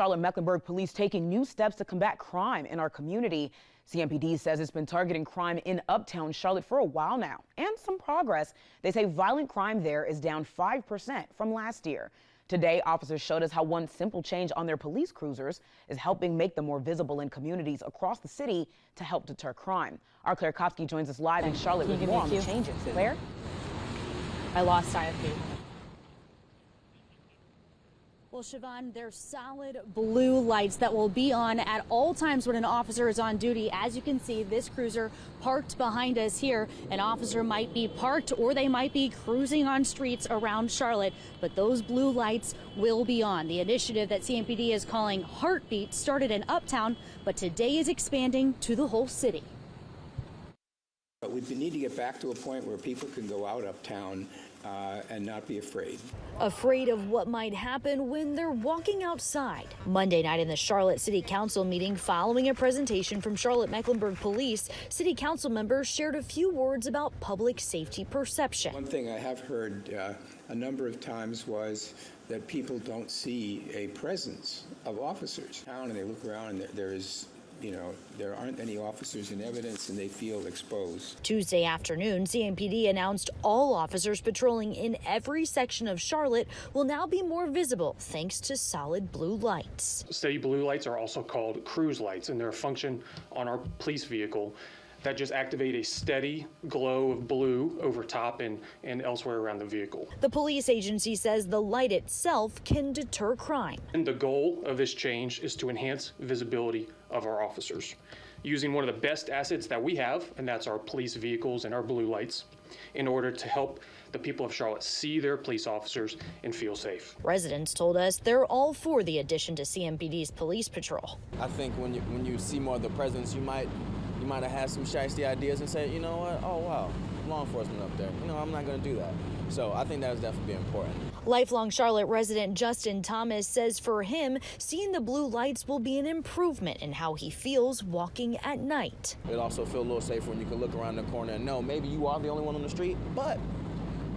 Charlotte-Mecklenburg police taking new steps to combat crime in our community. CMPD says it's been targeting crime in uptown Charlotte for a while now, and some progress. They say violent crime there is down 5% from last year. Today, officers showed us how one simple change on their police cruisers is helping make them more visible in communities across the city to help deter crime. Our Claire Kopsky joins us live in Charlotte with more on the changes. Claire? I lost sight of you. Well, Siobhan, there's solid blue lights that will be on at all times when an officer is on duty. As you can see, this cruiser parked behind us here. An officer might be parked or they might be cruising on streets around Charlotte, but those blue lights will be on. The initiative that CMPD is calling Heartbeat started in Uptown, but today is expanding to the whole city. But we need to get back to a point where people can go out uptown and not be afraid. Afraid of what might happen when they're walking outside. Monday night in the Charlotte City Council meeting following a presentation from Charlotte-Mecklenburg Police, City Council members shared a few words about public safety perception. One thing I have heard a number of times was that people don't see a presence of officers down, and they look around and there aren't any officers in evidence and they feel exposed. Tuesday afternoon, CMPD announced all officers patrolling in every section of Charlotte will now be more visible thanks to solid blue lights. Steady blue lights are also called cruise lights, and they're a function on our police vehicle that just activate a steady glow of blue over top and elsewhere around the vehicle. The police agency says the light itself can deter crime. And the goal of this change is to enhance visibility of our officers, using one of the best assets that we have, and that's our police vehicles and our blue lights, in order to help the people of Charlotte see their police officers and feel safe. Residents told us they're all for the addition to CMPD's police patrol. I think when you see more of the presence, you might have had some shiesty ideas and say, you know what, oh wow, law enforcement up there. I'm not going to do that. So I think that would definitely be important. Lifelong Charlotte resident Justin Thomas says for him, seeing the blue lights will be an improvement in how he feels walking at night. It'll also feel a little safer when you can look around the corner and know maybe you are the only one on the street, but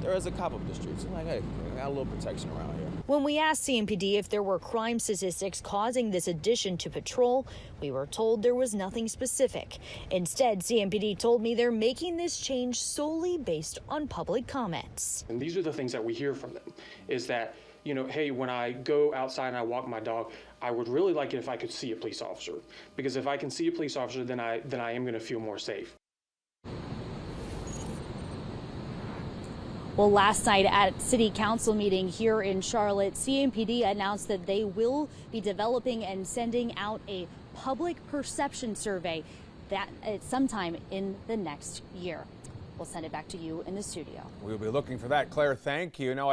there is a cop up the street. So like, hey, I got a little protection around here. When we asked CMPD if there were crime statistics causing this addition to patrol, we were told there was nothing specific. Instead, CMPD told me they're making this change solely based on public comments. And these are the things that we hear from them, is that, hey, when I go outside and I walk my dog, I would really like it if I could see a police officer. Because if I can see a police officer, then I am going to feel more safe. Well, last night at City Council meeting here in Charlotte, CMPD announced that they will be developing and sending out a public perception survey that sometime in the next year. We'll send it back to you in the studio. We'll be looking for that, Claire. Thank you. Now,